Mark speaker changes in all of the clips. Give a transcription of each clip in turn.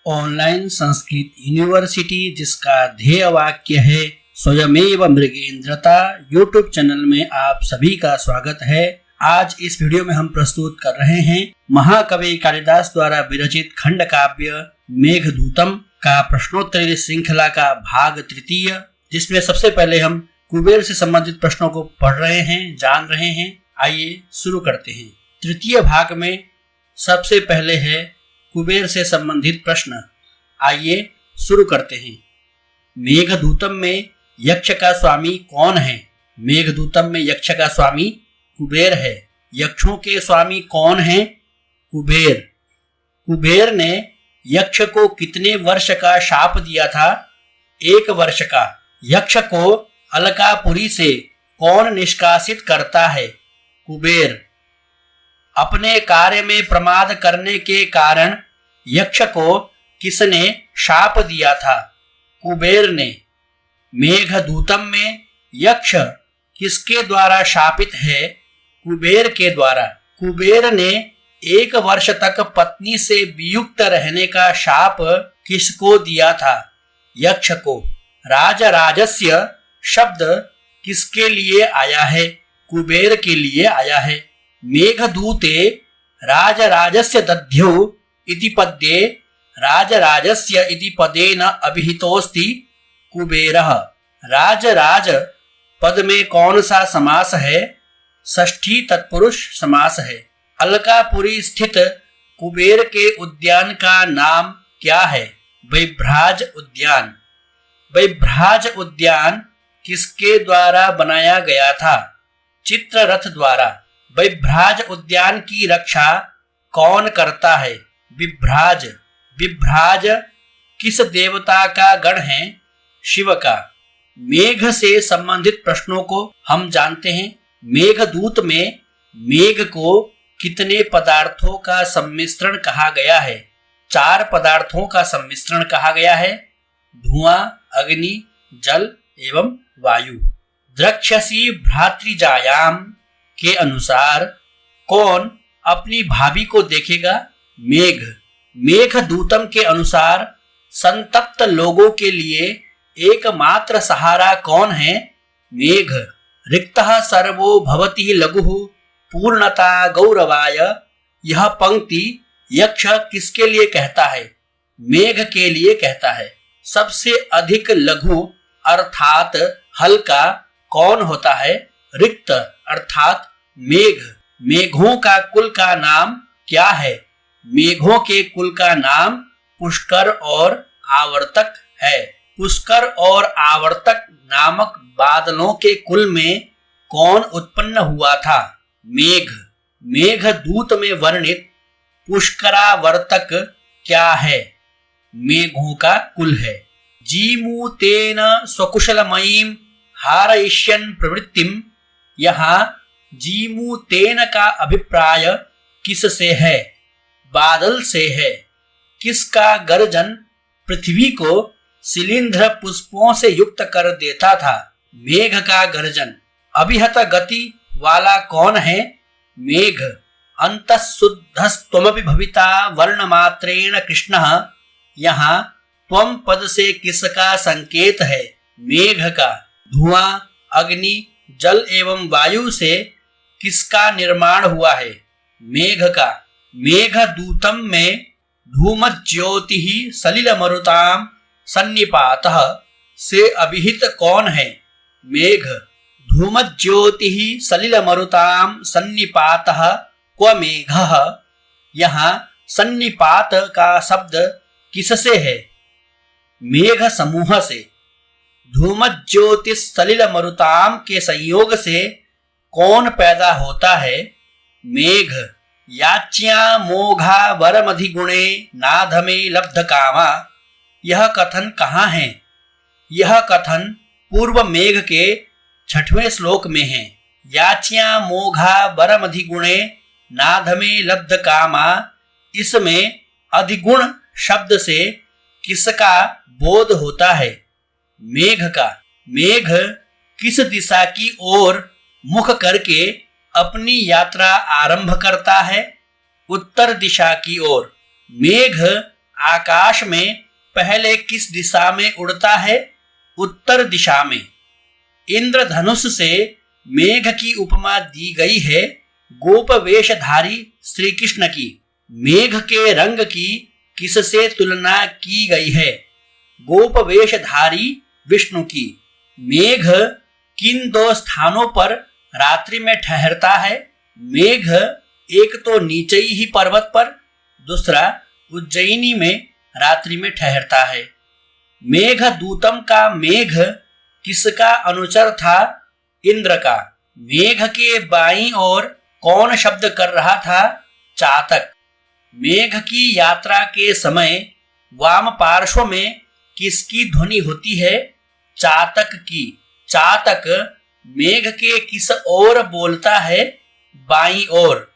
Speaker 1: Online Sanskrit university जिसका ध्येय वाक्य है स्वयमेव मृगेंद्रता यूट्यूब चैनल में आप सभी का स्वागत है। आज इस वीडियो में हम प्रस्तुत कर रहे हैं महाकवि कालिदास द्वारा विरचित खंड काव्य मेघदूतम का प्रश्नोत्तरी श्रृंखला का भाग तृतीय, जिसमें सबसे पहले हम कुबेर से संबंधित प्रश्नों को पढ़ रहे हैं, जान रहे हैं। आइए शुरू करते हैं। तृतीय भाग में सबसे पहले है कुबेर से संबंधित प्रश्न। आइए शुरू करते हैं। मेघदूतम में यक्ष का स्वामी कौन है? मेघदूतम में यक्ष का स्वामी कुबेर है। यक्षों के स्वामी कौन है? कुबेर। कुबेर ने यक्ष को कितने वर्ष का शाप दिया था? 1 वर्ष का। यक्ष को अलकापुरी से कौन निष्कासित करता है? कुबेर। अपने कार्य में प्रमाद करने के कारण यक्ष को किसने शाप दिया था? कुबेर ने। मेघदूतम में यक्ष किसके द्वारा शापित है? कुबेर के द्वारा। कुबेर ने 1 वर्ष तक पत्नी से वियुक्त रहने का शाप किसको दिया था? यक्ष को। राजराजस्य शब्द किसके लिए आया है? कुबेर के लिए आया है। मेघदूते राजराजस्य दध्यौ इति पद्ये राजराजस्य इति पदेन अभिहितोस्ति कुबेरः। राजराज पद में कौन सा समास है? षष्ठी तत्पुरुष समास है। अलकापुरी स्थित कुबेर के उद्यान का नाम क्या है? वैभ्राज उद्यान। वैभ्राज उद्यान किसके द्वारा बनाया गया था? चित्ररथ द्वारा। वैभ्राज उद्यान की रक्षा कौन करता है? विभ्राज। विभ्राज किस देवता का गण है? शिव का। मेघ से संबंधित प्रश्नों को हम जानते हैं। मेघदूत में मेघ को कितने पदार्थों का सम्मिश्रण कहा गया है? 4 पदार्थों का सम्मिश्रण कहा गया है। धुआं, अग्नि, जल एवं वायु। द्रक्ष्यसि भ्रातृजायाम के अनुसार कौन अपनी भाभी को देखेगा? मेघ। मेघदूतम के अनुसार संतप्त लोगों के लिए एकमात्र सहारा कौन है? मेघ। रिक्तः सर्वो भवति लघुः पूर्णता गौरवाय। यह पंक्ति यक्ष किसके लिए कहता है? मेघ के लिए कहता है। सबसे अधिक लघु अर्थात हल्का कौन होता है? रिक्त अर्थात मेघ। मेघों का कुल का नाम क्या है? मेघों के कुल का नाम पुष्कर और आवर्तक है। पुष्कर और आवर्तक नामक बादलों के कुल में कौन उत्पन्न हुआ था? मेघ। मेघदूत में वर्णित पुष्करावर्तक क्या है? मेघों का कुल है। जीमूतेन स्वकुशलमयीं हारयिष्यन् प्रवृत्तिम। यहाँ जीमूतेन का अभिप्राय किससे है? बादल से है। किसका गर्जन पृथ्वी को शिलींध्र पुष्पों से युक्त कर देता था? मेघ का गर्जन। अभिहत गति वाला कौन है? मेघ। अंतःशुद्धस्त्वमपि भविता वर्णमात्रेण कृष्णः। यहाँ त्वम पद से किसका संकेत है? मेघ का। धुआं, अग्नि, जल एवं वायु से किसका निर्माण हुआ है? मेघ का। मेघदूतम में धूमज्योतिः सलिलमरुतां सन्निपातः से अभिहित कौन है? मेघ। धूमज्योतिः सलिलमरुतां सन्निपातः क्व मेघः। यहाँ सन्निपात का शब्द किससे है? मेघ समूह से। धूमज्योतिष सलिलमरुतां के संयोग से कौन पैदा होता है? मेघ। याच्या मोघा वरमधिगुणे नाधमे लब्ध कामा। यह कथन कहाँ है? यह कथन पूर्व मेघ के 6वें श्लोक में है। याच्या मोघा वरमधिगुणे नाधमे लब्ध कामा। इसमें अधिगुण शब्द से किसका बोध होता है? मेघ का। मेघ किस दिशा की ओर मुख करके अपनी यात्रा आरंभ करता है? उत्तर दिशा की ओर। मेघ आकाश में पहले किस दिशा में उड़ता है? उत्तर दिशा में। इंद्रधनुष से मेघ की उपमा दी गई है गोप वेशधारी श्री कृष्ण की। मेघ के रंग की किससे तुलना की गई है? गोप वेशधारी विष्णु की। मेघ किन दो स्थानों पर रात्रि में ठहरता है? मेघ एक तो नीचे ही पर्वत पर, दूसरा उज्जैनी में रात्रि में ठहरता है। मेघ दूतम का मेघ किसका अनुचर था? इंद्र का। मेघ के बाईं ओर कौन शब्द कर रहा था? चातक। मेघ की यात्रा के समय वाम पार्श्व में किसकी ध्वनि होती है? चातक की। चातक मेघ के किस ओर बोलता है? बाईं ओर।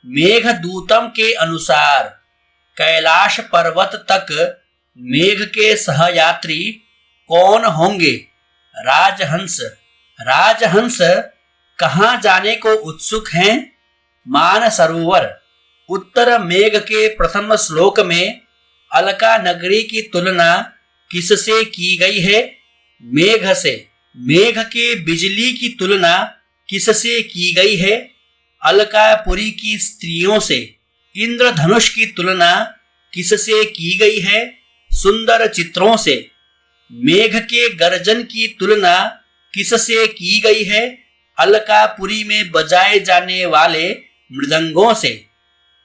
Speaker 1: मेघ दूतम के अनुसार कैलाश पर्वत तक मेघ के सहयात्री कौन होंगे? राजहंस। राजहंस कहाँ जाने को उत्सुक हैं? मानसरोवर। उत्तर मेघ के प्रथम श्लोक में अलका नगरी की तुलना किससे की गई है? मेघ से। मेघ के बिजली की तुलना किससे की गई है? अलकापुरी की स्त्रियों से। इंद्रधनुष की तुलना किससे की गई है? सुंदर चित्रों से। मेघ के गर्जन की तुलना किससे की गई है? अलकापुरी में बजाए जाने वाले मृदंगों से।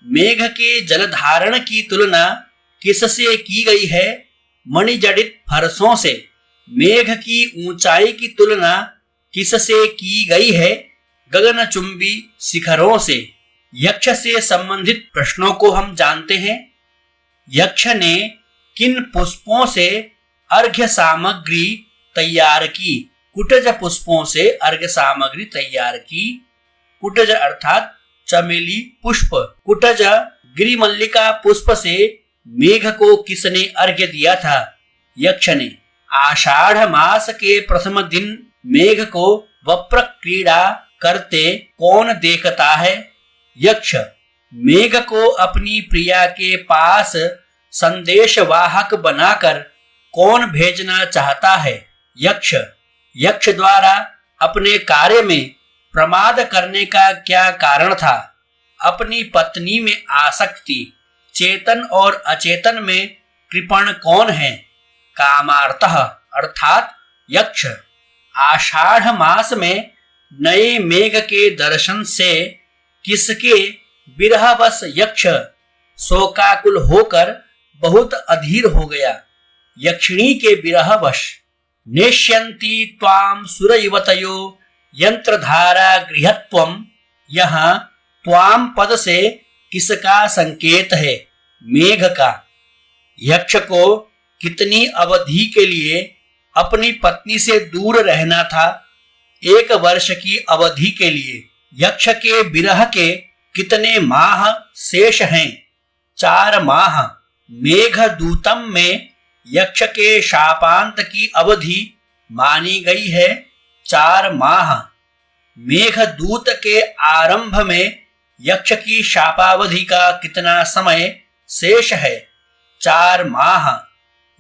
Speaker 1: मेघ के जलधारण की तुलना किससे की गई है? मणिजड़ित फरसों से। मेघ की ऊंचाई की तुलना किससे की गई है? गगनचुंबी शिखरों से। यक्ष से संबंधित प्रश्नों को हम जानते हैं। यक्ष ने किन पुष्पों से अर्घ्य सामग्री तैयार की? कुटज पुष्पों से अर्घ्य सामग्री तैयार की। कुटज अर्थात चमेली पुष्प। कुटज गिरिमल्लिका पुष्प से मेघ को किसने अर्घ्य दिया था? यक्ष ने। आषाढ़ मास के प्रथम दिन मेघ को वप्र क्रीड़ा करते कौन देखता है? यक्ष। मेघ को अपनी प्रिया के पास संदेश वाहक बनाकर कौन भेजना चाहता है? यक्ष। यक्ष द्वारा अपने कार्य में प्रमाद करने का क्या कारण था? अपनी पत्नी में आसक्ति। चेतन और अचेतन में कृपण कौन है? कामार्तः अर्थात यक्ष। आषाढ़ मास में नए मेघ के दर्शन से किसके विरहवश यक्ष शोकाकुल होकर बहुत अधीर हो गया? यक्षिणी के विरहवश। नेष्यन्ति त्वां सुरयुवतयो यंत्रधारा गृहत्वम। यहाँ त्वाम पद से किसका संकेत है? मेघ का। यक्ष को कितनी अवधि के लिए अपनी पत्नी से दूर रहना था? 1 वर्ष की अवधि के लिए। यक्ष के विरह के कितने माह शेष हैं? 4 माह। मेघ दूतम में यक्ष के शापांत की अवधि मानी गई है 4 माह। मेघ दूत के आरंभ में यक्ष की शापावधि का कितना समय शेष है? 4 माह।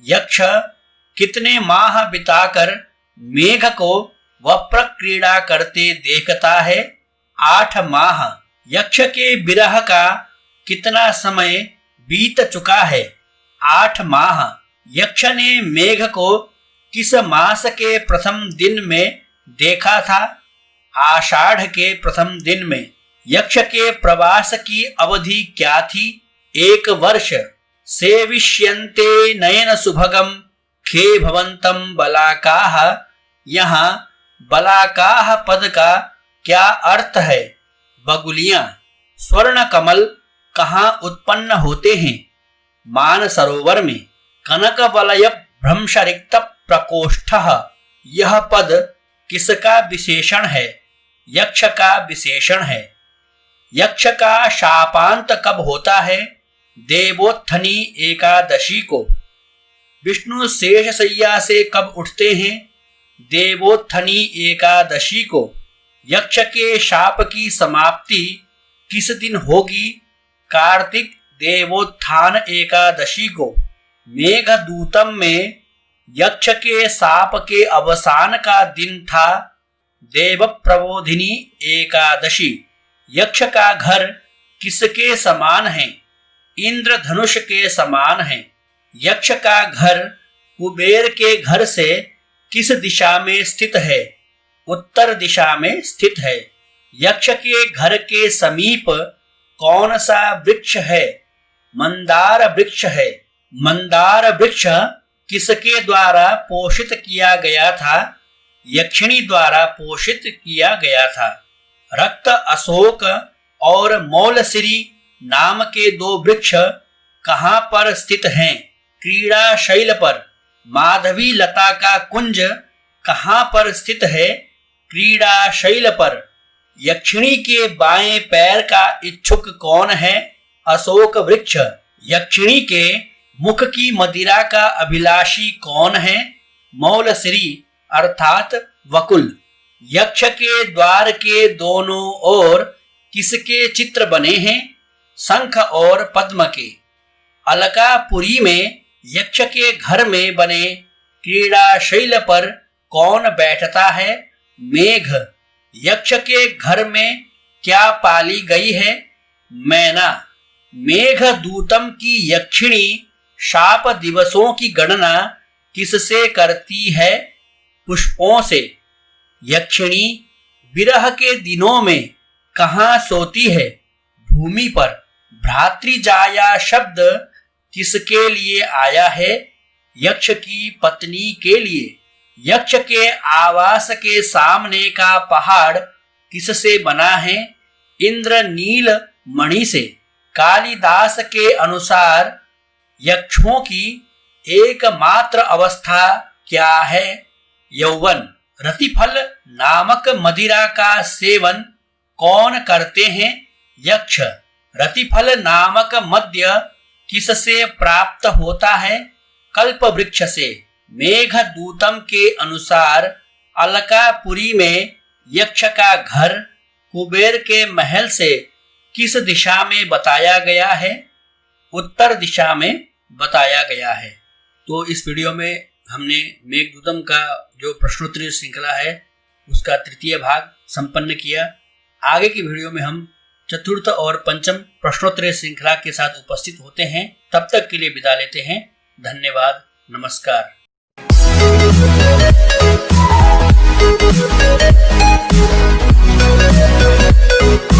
Speaker 1: यक्ष कितने माह बिताकर मेघ को वप्र क्रीड़ा करते देखता है? 8 माह। यक्ष के विरह का कितना समय बीत चुका है? 8 माह। यक्ष ने मेघ को किस मास के प्रथम दिन में देखा था? आषाढ़ के प्रथम दिन में। यक्ष के प्रवास की अवधि क्या थी? 1 वर्ष। सेविष्यन्ते नयन सुभगम खे भवंतम बलाकाह। यहाँ बलाकाह पद का क्या अर्थ है? बगुलियां। स्वर्ण कमल कहाँ उत्पन्न होते हैं? मानसरोवर में। कनक वलय भ्रंशरिक्त प्रकोष्ठ। यह पद किसका विशेषण है? यक्ष का विशेषण है। यक्ष का शापांत कब होता है? देवोत्थनी एकादशी को। विष्णु शेषशय्या से कब उठते हैं? देवोत्थनी एकादशी को। यक्ष के शाप की समाप्ति किस दिन होगी? कार्तिक देवोत्थान एकादशी को मेघदूतम में यक्ष के शाप के अवसान का दिन था। देव प्रबोधिनी एकादशी। यक्ष का घर किसके समान है? इंद्रधनुष के समान है। यक्ष का घर कुबेर के घर से किस दिशा में स्थित है? उत्तर दिशा में स्थित है। यक्ष के घर के समीप कौन सा वृक्ष है? मंदार वृक्ष है। मंदार वृक्ष किसके द्वारा पोषित किया गया था? यक्षिणी द्वारा पोषित किया गया था। रक्त अशोक और मौलसिरी नाम के दो वृक्ष कहाँ पर स्थित हैं? क्रीड़ा शैल पर। माधवी लता का कुंज कहाँ पर स्थित है? क्रीड़ा शैल पर। यक्षिणी के बाएं पैर का इच्छुक कौन है? अशोक वृक्ष। यक्षिणी के मुख की मदिरा का अभिलाषी कौन है? मौलसिरी अर्थात वकुल। यक्ष के द्वार के दोनों ओर किसके चित्र बने हैं? शंख और पद्म के। अलकापुरी में यक्ष के घर में बने क्रीड़ाशैल पर कौन बैठता है? मेघ। यक्ष के घर में क्या पाली गई है? मैना। मेघदूतम की यक्षिणी शाप दिवसों की गणना किससे करती है? पुष्पों से। यक्षिणी विरह के दिनों में कहाँ सोती है? भूमि पर। भ्रातृजाया शब्द किसके लिए आया है? यक्ष की पत्नी के लिए। यक्ष के आवास के सामने का पहाड़ किससे बना है? इंद्र नील मणि से। कालिदास के अनुसार यक्षों की एकमात्र अवस्था क्या है? यौवन। रतिफल नामक मदिरा का सेवन कौन करते हैं? यक्ष। रतिफल नामक मद्य किससे प्राप्त होता है? कल्प वृक्ष से। मेघदूतम के अनुसार अलकापुरी में यक्ष का घर कुबेर के महल से किस दिशा में बताया गया है? उत्तर दिशा में बताया गया है। तो इस वीडियो में हमने मेघदूतम का जो प्रश्नोत्तरी श्रृंखला है उसका तृतीय भाग संपन्न किया। आगे की वीडियो में हम चतुर्थ और पंचम प्रश्नोत्तरी श्रृंखला के साथ उपस्थित होते हैं। तब तक के लिए विदा लेते हैं। धन्यवाद। नमस्कार।
Speaker 2: We'll be right back.